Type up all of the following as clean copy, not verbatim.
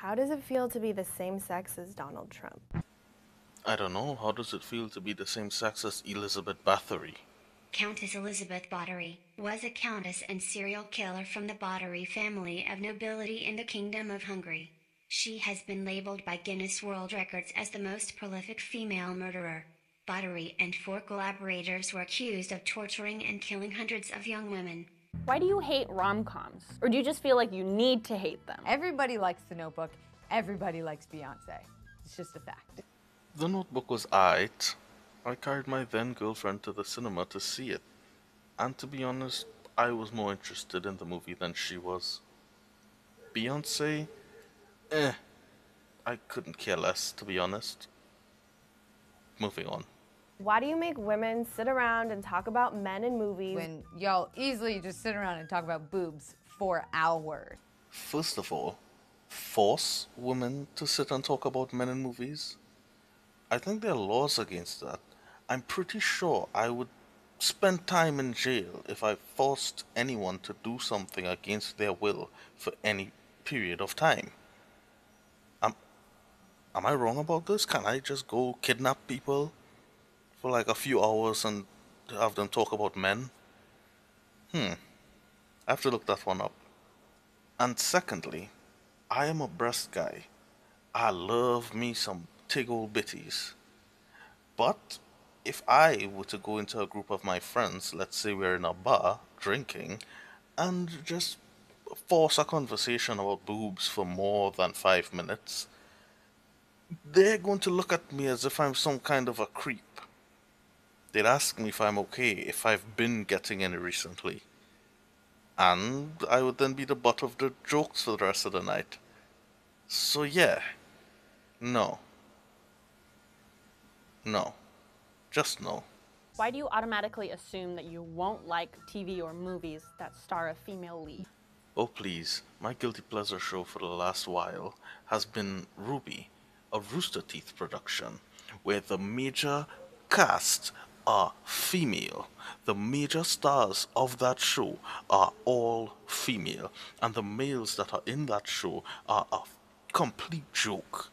How does it feel to be the same sex as Donald Trump? I don't know, how does it feel to be the same sex as Elizabeth Bathory? Countess Elizabeth Bathory was a countess and serial killer from the Bathory family of nobility in the Kingdom of Hungary. She has been labeled by Guinness World Records as the most prolific female murderer. Bathory and 4 collaborators were accused of torturing and killing hundreds of young women. Why do you hate rom-coms? Or do you just feel like you need to hate them? Everybody likes The Notebook. Everybody likes Beyonce. It's just a fact. The Notebook was aight. I carried my then girlfriend to the cinema to see it. And to be honest, I was more interested in the movie than she was. Beyonce? I couldn't care less, to be honest. Moving on. Why do you make women sit around and talk about men in movies? When y'all easily just sit around and talk about boobs for hours. First of all, force women to sit and talk about men in movies? I think there are laws against that. I'm pretty sure I would spend time in jail if I forced anyone to do something against their will for any period of time. Am I wrong about this? Can I just go kidnap people for like a few hours and have them talk about men? I have to look that one up. And secondly, I am a breast guy. I love me some tig old bitties. But if I were to go into a group of my friends, let's say we're in a bar drinking, and just force a conversation about boobs for more than 5 minutes, they're going to look at me as if I'm some kind of a creep. They'd ask me if I'm okay, if I've been getting any recently. And I would then be the butt of the jokes for the rest of the night. So yeah. No. No. Just no. Why do you automatically assume that you won't like TV or movies that star a female lead? Oh please, my guilty pleasure show for the last while has been Ruby, a Rooster Teeth production, where the major cast are female. The major stars of that show are all female, and the males that are in that show are a complete joke.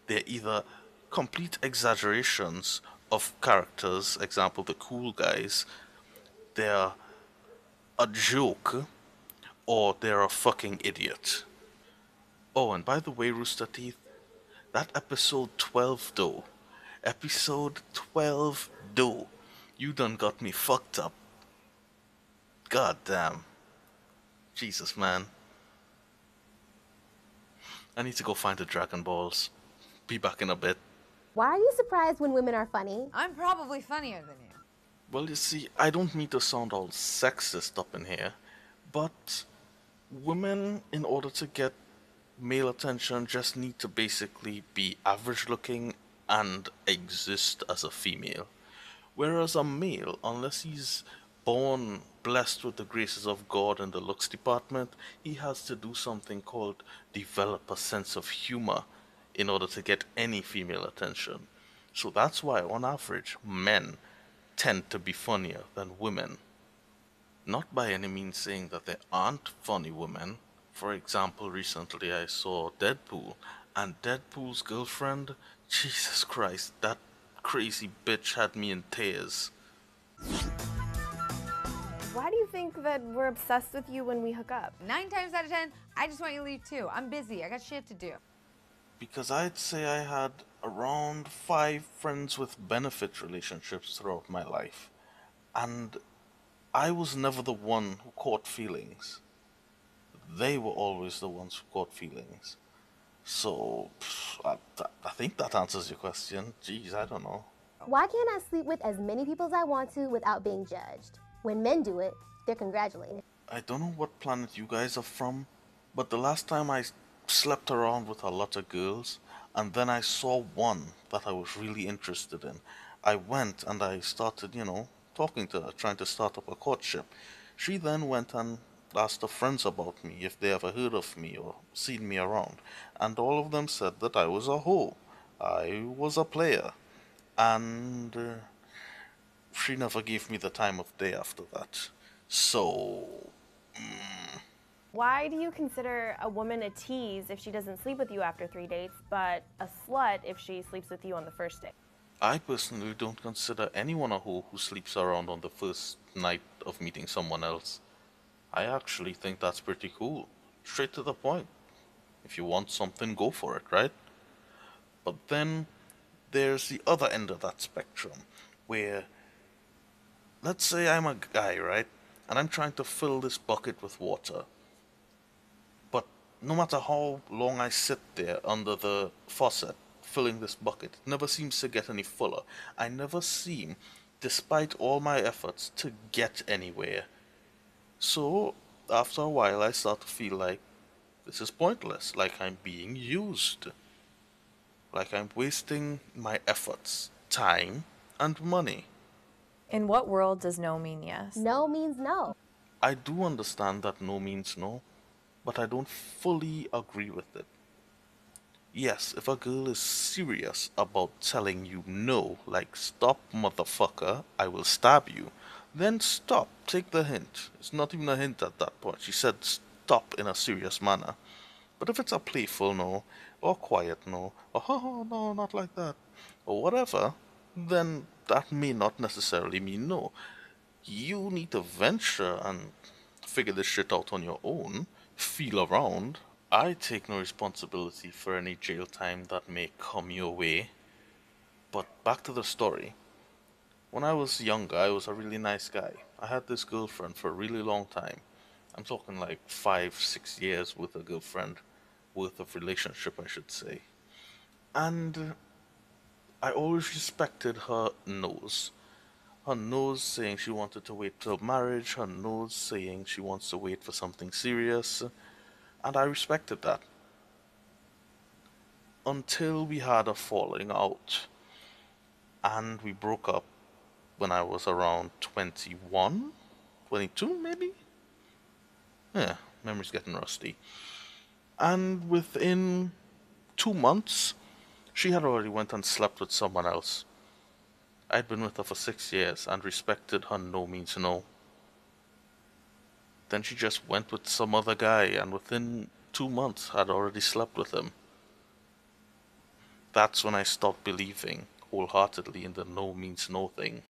They're either complete exaggerations of characters, example the cool guys, they're a joke, or they're a fucking idiot. Oh, and by the way, Rooster Teeth, that episode 12 though. Episode 12 though. You done got me fucked up. God damn. Jesus, man. I need to go find the Dragon Balls. Be back in a bit. Why are you surprised when women are funny? I'm probably funnier than you. Well, you see, I don't mean to sound all sexist up in here, but women, in order to get male attention, just need to basically be average looking and exist as a female. Whereas a male, unless he's born blessed with the graces of God in the looks department, he has to do something called develop a sense of humor in order to get any female attention. So that's why, on average, men tend to be funnier than women. Not by any means saying that there aren't funny women. For example, recently I saw Deadpool, and Deadpool's girlfriend, Jesus Christ, that crazy bitch had me in tears. Why do you think that we're obsessed with you when we hook up? 9 times out of 10, I just want you to leave too. I'm busy. I got shit to do. Because I'd say I had around 5 friends with benefit relationships throughout my life. And I was never the one who caught feelings. They were always the ones who caught feelings. So, I think that answers your question. Jeez, I don't know. Why can't I sleep with as many people as I want to without being judged? When men do it, they're congratulated. I don't know what planet you guys are from, but the last time I slept around with a lot of girls, and then I saw one that I was really interested in. I went and I started, talking to her, trying to start up a courtship. She then went and asked her friends about me, if they ever heard of me or seen me around, and all of them said that I was a hoe. I was a player. And she never gave me the time of day after that. So, Why do you consider a woman a tease if she doesn't sleep with you after 3 dates, but a slut if she sleeps with you on the first date? I personally don't consider anyone a hoe who sleeps around on the first night of meeting someone else. I actually think that's pretty cool. Straight to the point. If you want something, go for it, right? But then there's the other end of that spectrum, where let's say I'm a guy, right? And I'm trying to fill this bucket with water. But no matter how long I sit there under the faucet filling this bucket, it never seems to get any fuller. I never seem, despite all my efforts, to get anywhere. So, after a while, I start to feel like this is pointless, like I'm being used, like I'm wasting my efforts, time, and money. In what world does no mean yes? No means no. I do understand that no means no, but I don't fully agree with it. Yes, if a girl is serious about telling you no, like stop motherfucker, I will stab you, then stop, take the hint. It's not even a hint at that point. She said stop in a serious manner. But if it's a playful no, or quiet no, or oh no, not like that, or whatever, then that may not necessarily mean no. You need to venture and figure this shit out on your own, feel around. I take no responsibility for any jail time that may come your way. But back to the story. When I was younger, I was a really nice guy. I had this girlfriend for a really long time. I'm talking like 5, 6 years with a girlfriend, worth of relationship, I should say. And I always respected her nose. Her nose saying she wanted to wait till marriage, her nose saying she wants to wait for something serious, and I respected that. Until we had a falling out, and we broke up when I was around 21, 22 maybe? Yeah, memory's getting rusty. And within 2 months, she had already went and slept with someone else. I'd been with her for 6 years and respected her no means no. Then she just went with some other guy and within 2 months had already slept with him. That's when I stopped believing wholeheartedly in the no means no thing.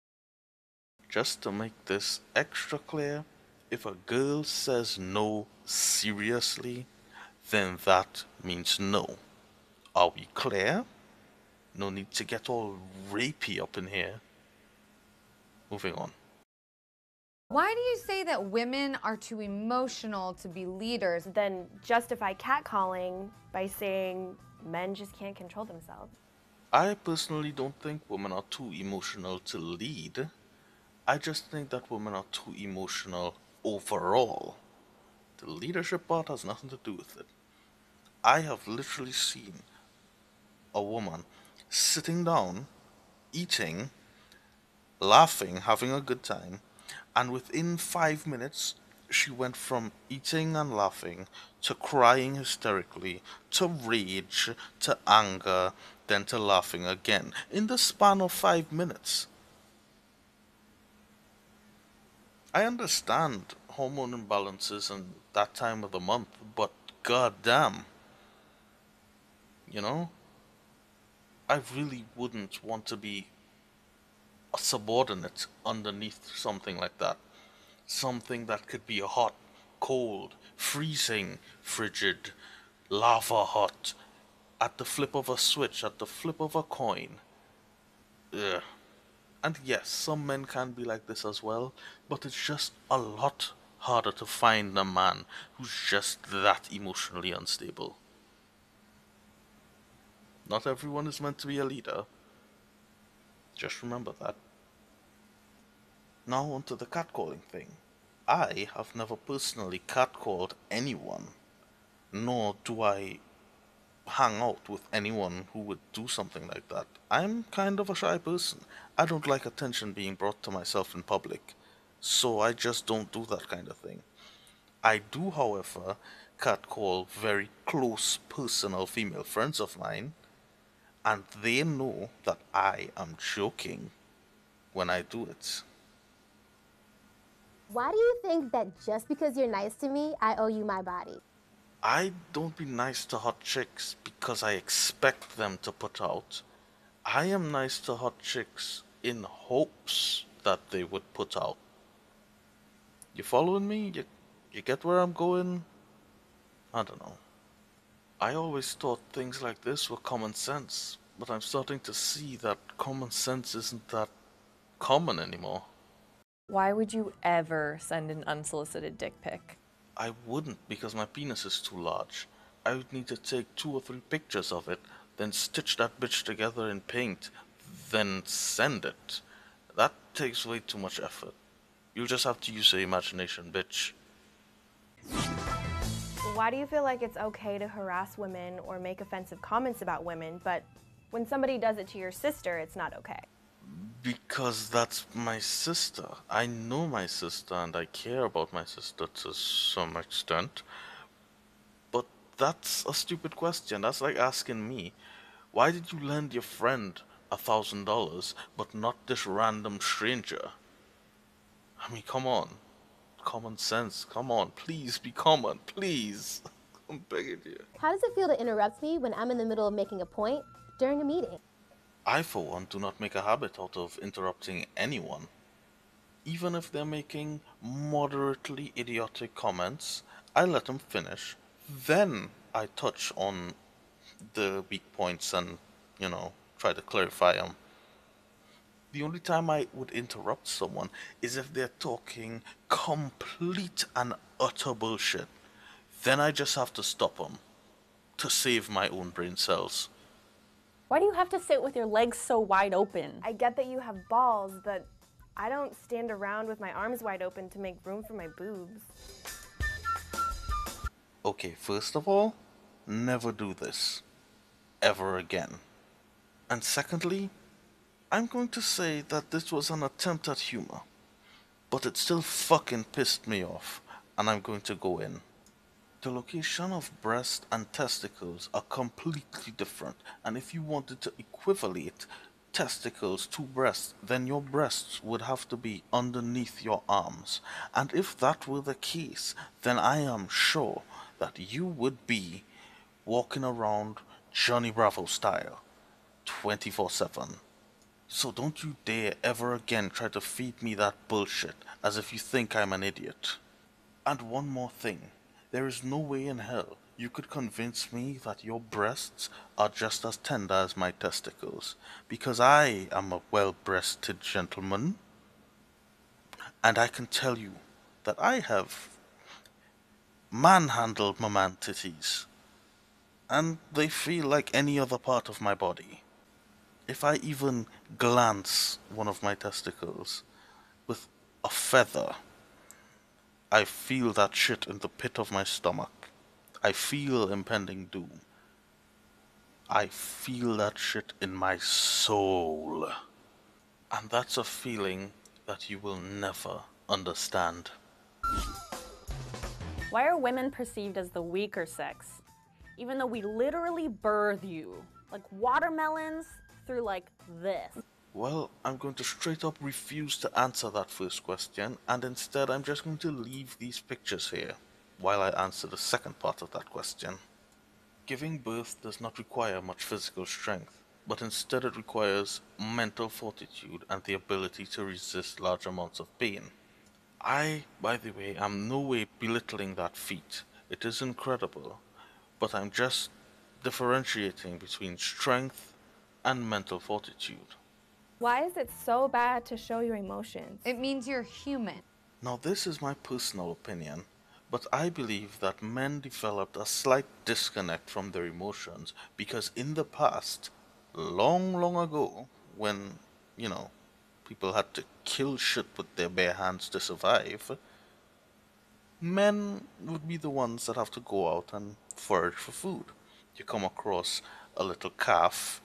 Just to make this extra clear, if a girl says no seriously, then that means no. Are we clear? No need to get all rapey up in here. Moving on. Why do you say that women are too emotional to be leaders? Then justify catcalling by saying men just can't control themselves. I personally don't think women are too emotional to lead. I just think that women are too emotional overall. The leadership part has nothing to do with it. I have literally seen a woman sitting down, eating, laughing, having a good time, and within 5 minutes, she went from eating and laughing to crying hysterically to rage to anger, then to laughing again in the span of 5 minutes. I understand hormone imbalances and that time of the month, but goddamn, you know, I really wouldn't want to be a subordinate underneath something like that. Something that could be hot, cold, freezing, frigid, lava hot, at the flip of a switch, at the flip of a coin. Ugh. And yes, some men can be like this as well, but it's just a lot harder to find a man who's just that emotionally unstable. Not everyone is meant to be a leader. Just remember that. Now onto the catcalling thing. I have never personally catcalled anyone, nor do I hang out with anyone who would do something like that. I'm kind of a shy person. I don't like attention being brought to myself in public, so I just don't do that kind of thing. I do, however, catcall very close personal female friends of mine, and they know that I am joking when I do it. Why do you think that just because you're nice to me, I owe you my body? I don't be nice to hot chicks because I expect them to put out. I am nice to hot chicks in hopes that they would put out. You following me? You get where I'm going? I don't know. I always thought things like this were common sense, but I'm starting to see that common sense isn't that common anymore. Why would you ever send an unsolicited dick pic? I wouldn't because my penis is too large. I would need to take 2 or 3 pictures of it, then stitch that bitch together in paint, then send it. That takes way too much effort. You'll just have to use your imagination, bitch. Why do you feel like it's okay to harass women or make offensive comments about women, but when somebody does it to your sister, it's not okay? Because that's my sister. I know my sister and I care about my sister to some extent. But that's a stupid question. That's like asking me, why did you lend your friend $1,000 but not this random stranger? I mean, come on. Common sense. Come on. Please be common. Please. I'm begging you. How does it feel to interrupt me when I'm in the middle of making a point during a meeting? I, for one, do not make a habit out of interrupting anyone. Even if they're making moderately idiotic comments, I let them finish. Then I touch on the weak points and, try to clarify them. The only time I would interrupt someone is if they're talking complete and utter bullshit. Then I just have to stop them to save my own brain cells. Why do you have to sit with your legs so wide open? I get that you have balls, but I don't stand around with my arms wide open to make room for my boobs. Okay, first of all, never do this. Ever again. And secondly, I'm going to say that this was an attempt at humor. But it still fucking pissed me off, and I'm going to go in. The location of breast and testicles are completely different, and if you wanted to equivalate testicles to breasts, then your breasts would have to be underneath your arms. And if that were the case, then I am sure that you would be walking around Johnny Bravo style, 24/7. So don't you dare ever again try to feed me that bullshit as if you think I'm an idiot. And one more thing. There is no way in hell you could convince me that your breasts are just as tender as my testicles, because I am a well-breasted gentleman, and I can tell you that I have manhandled my man titties, and they feel like any other part of my body. If I even glance one of my testicles with a feather, I feel that shit in the pit of my stomach. I feel impending doom. I feel that shit in my soul. And that's a feeling that you will never understand. Why are women perceived as the weaker sex, even though we literally birth you, like watermelons through like this? Well, I'm going to straight up refuse to answer that first question, and instead I'm just going to leave these pictures here while I answer the second part of that question. Giving birth does not require much physical strength, but instead it requires mental fortitude and the ability to resist large amounts of pain. I, by the way, am no way belittling that feat. It is incredible, but I'm just differentiating between strength and mental fortitude. Why is it so bad to show your emotions? It means you're human. Now this is my personal opinion, but I believe that men developed a slight disconnect from their emotions because in the past, long, long ago, when, people had to kill shit with their bare hands to survive, men would be the ones that have to go out and forage for food. You come across a little calf,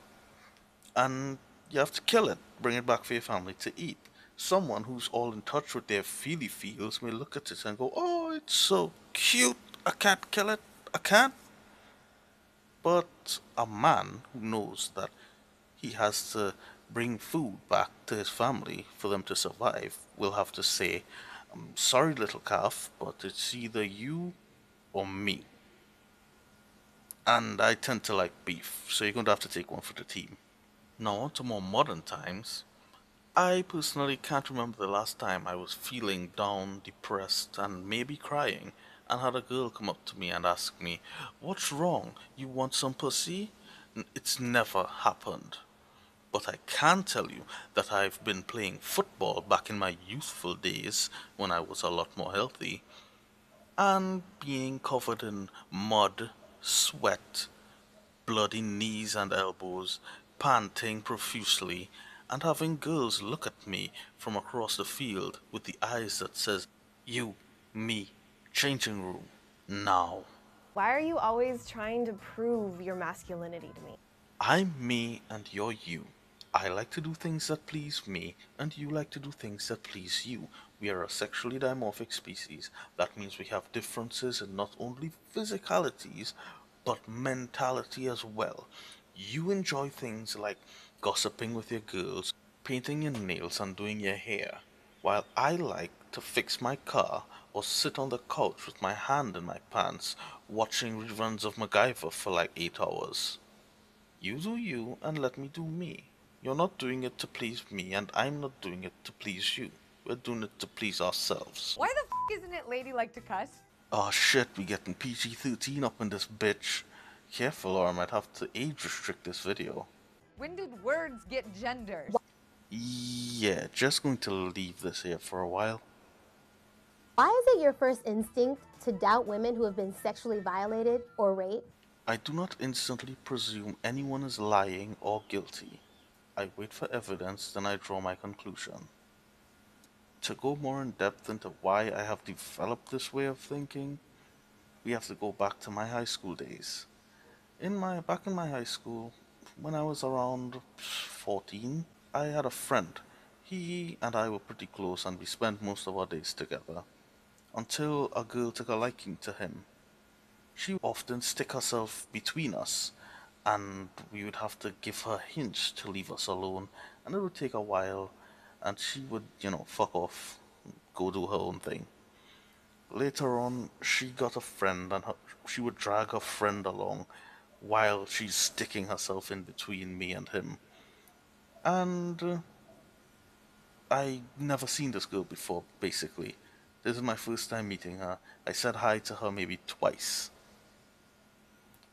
and you have to kill it, bring it back for your family to eat. Someone who's all in touch with their feely feels may look at it and go, oh, it's so cute, I can't kill it, I can't. But a man who knows that he has to bring food back to his family for them to survive will have to say, Sorry, little calf, but it's either you or me. And I tend to like beef, so you're going to have to take one for the team. Now, on to more modern times. I personally can't remember the last time I was feeling down, depressed, and maybe crying, and had a girl come up to me and ask me, "What's wrong? You want some pussy?" It's never happened. But I can tell you that I've been playing football back in my youthful days when I was a lot more healthy, and being covered in mud, sweat, bloody knees and elbows, panting profusely, and having girls look at me from across the field with the eyes that says, "You, me, changing room, now." Why are you always trying to prove your masculinity to me? I'm me and you're you. I like to do things that please me, and you like to do things that please you. We are a sexually dimorphic species. That means we have differences in not only physicalities, but mentality as well. You enjoy things like gossiping with your girls, painting your nails, and doing your hair, while I like to fix my car or sit on the couch with my hand in my pants, watching reruns of MacGyver for like 8 hours. You do you and let me do me. You're not doing it to please me, and I'm not doing it to please you. We're doing it to please ourselves. Why the isn't it ladylike to cuss? Oh shit, we getting PG-13 up in this bitch. Careful or I might have to age restrict this video. When did words get gendered? Yeah, just going to leave this here for a while. Why is it your first instinct to doubt women who have been sexually violated or raped? I do not instantly presume anyone is lying or guilty. I wait for evidence, then I draw my conclusion. To go more in depth into why I have developed this way of thinking, we have to go back to my high school days. Back in my high school, when I was around 14, I had a friend. He and I were pretty close and we spent most of our days together. Until a girl took a liking to him. She would often stick herself between us, and we would have to give her hints to leave us alone, and it would take a while, and she would, fuck off, go do her own thing. Later on, she got a friend, and she would drag her friend along while she's sticking herself in between me and him. And I never seen this girl before, basically. This is my first time meeting her. I said hi to her maybe twice.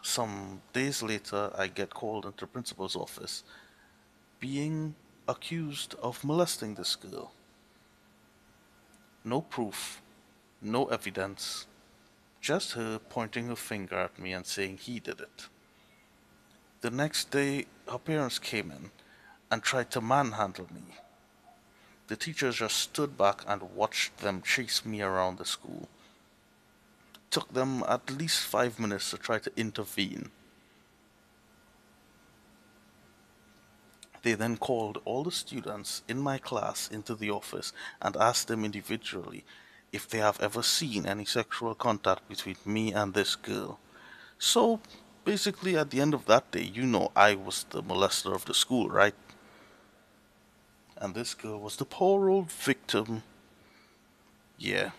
Some days later, I get called into the principal's office, being accused of molesting this girl. No proof, no evidence, just her pointing her finger at me and saying he did it. The next day, her parents came in and tried to manhandle me. The teachers just stood back and watched them chase me around the school. Took them at least 5 minutes to try to intervene. They then called all the students in my class into the office and asked them individually if they have ever seen any sexual contact between me and this girl. So, basically at the end of that day, I was the molester of the school, right? And this girl was the poor old victim. Yeah.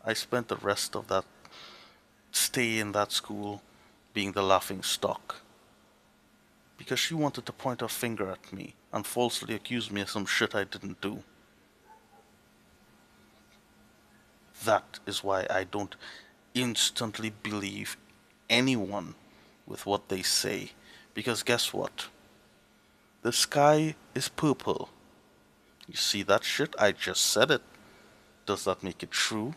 I spent the rest of that stay in that school being the laughing stock. Because she wanted to point her finger at me and falsely accuse me of some shit I didn't do. That is why I don't instantly believe anyone with what they say. Because guess what? The sky is purple. You see that shit? I just said it. Does that make it true?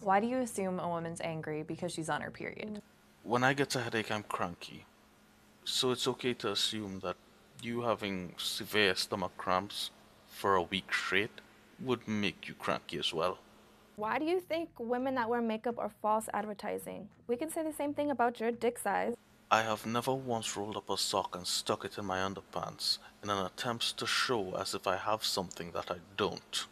Why do you assume a woman's angry because she's on her period? When I get a headache, I'm cranky. So it's okay to assume that you having severe stomach cramps for a week straight would make you cranky as well. Why do you think women that wear makeup are false advertising? We can say the same thing about your dick size. I have never once rolled up a sock and stuck it in my underpants in an attempt to show as if I have something that I don't.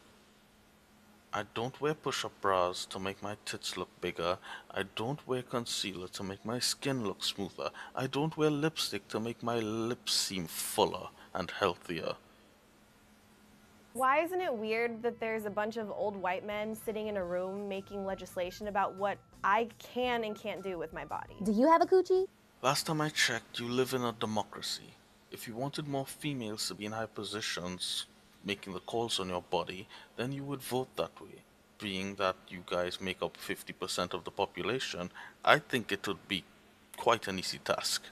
I don't wear push-up bras to make my tits look bigger. I don't wear concealer to make my skin look smoother. I don't wear lipstick to make my lips seem fuller and healthier. Why isn't it weird that there's a bunch of old white men sitting in a room making legislation about what I can and can't do with my body? Do you have a coochie? Last time I checked, you live in a democracy. If you wanted more females to be in high positions, making the calls on your body, then you would vote that way. Being that you guys make up 50% of the population, I think it would be quite an easy task.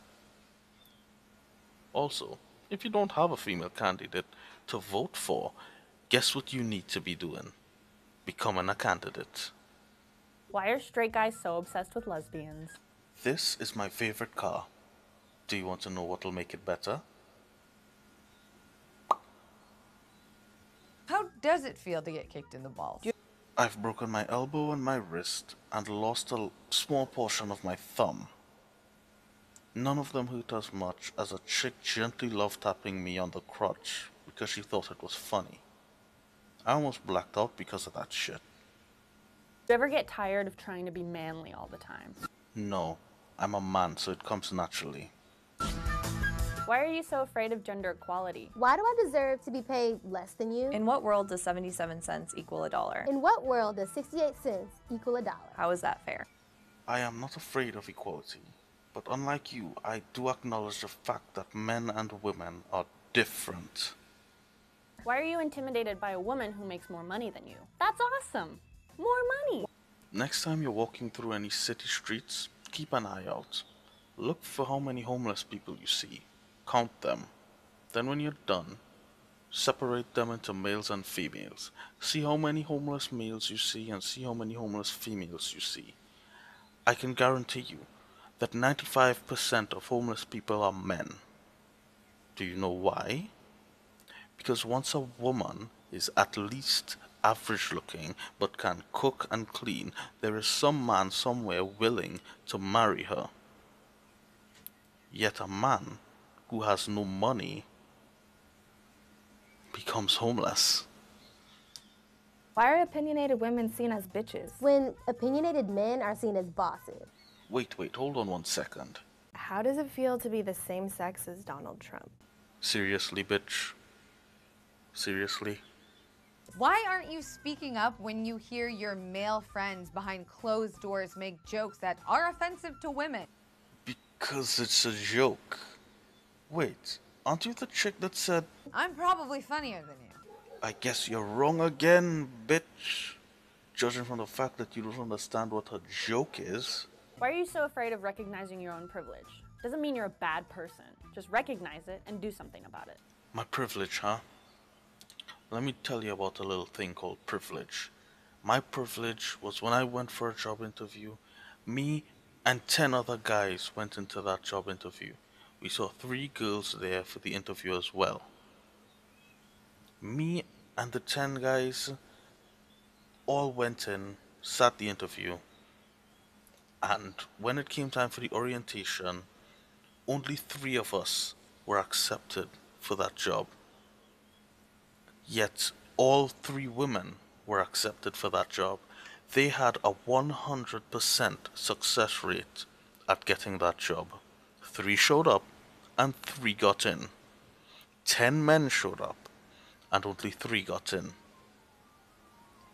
Also, if you don't have a female candidate to vote for, guess what you need to be doing? Becoming a candidate. Why are straight guys so obsessed with lesbians? This is my favorite car. Do you want to know what'll make it better? How does it feel to get kicked in the balls? I've broken my elbow and my wrist and lost a small portion of my thumb. None of them hurt as much as a chick gently love-tapping me on the crotch because she thought it was funny. I almost blacked out because of that shit. Do you ever get tired of trying to be manly all the time? No, I'm a man, so it comes naturally. Why are you so afraid of gender equality? Why do I deserve to be paid less than you? In what world does 77 cents equal $1? In what world does 68 cents equal $1? How is that fair? I am not afraid of equality, but unlike you, I do acknowledge the fact that men and women are different. Why are you intimidated by a woman who makes more money than you? That's awesome! More money! Next time you're walking through any city streets, keep an eye out. Look for how many homeless people you see. Count them. Then when you're done, separate them into males and females. See how many homeless males you see and see how many homeless females you see. I can guarantee you that 95% of homeless people are men. Do you know why? Because once a woman is at least average looking but can cook and clean, there is some man somewhere willing to marry her. Yet a man who has no money becomes homeless. Why are opinionated women seen as bitches? When opinionated men are seen as bosses. Wait, hold on 1 second. How does it feel to be the same sex as Donald Trump? Seriously, bitch? Seriously? Why aren't you speaking up when you hear your male friends behind closed doors make jokes that are offensive to women? Because it's a joke. Wait, aren't you the chick that said, I'm probably funnier than you. I guess you're wrong again, bitch? Judging from the fact that you don't understand what a joke is. Why are you so afraid of recognizing your own privilege? Doesn't mean you're a bad person. Just recognize it and do something about it. My privilege, huh? Let me tell you about a little thing called privilege. My privilege was when I went for a job interview, me and 10 other guys went into that job interview. We saw 3 girls there for the interview as well. Me and the 10 guys all went in, sat the interview, and when it came time for the orientation, only 3 of us were accepted for that job. Yet all 3 women were accepted for that job. They had a 100% success rate at getting that job. 3 showed up and 3 got in. 10 men showed up and only 3 got in.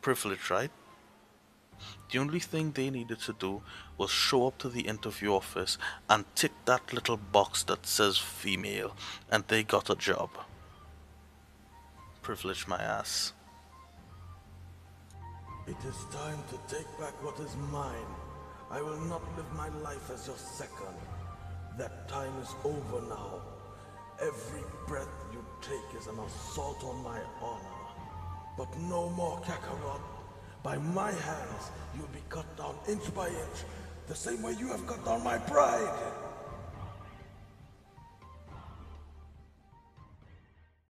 Privilege, right? The only thing they needed to do was show up to the interview office and tick that little box that says female, and they got a job. Privilege my ass. It is time to take back what is mine. I will not live my life as your second. That time is over now. Every breath you take is an assault on my honor. But no more Kakarot. By my hands, you'll be cut down inch by inch, the same way you have cut down my pride.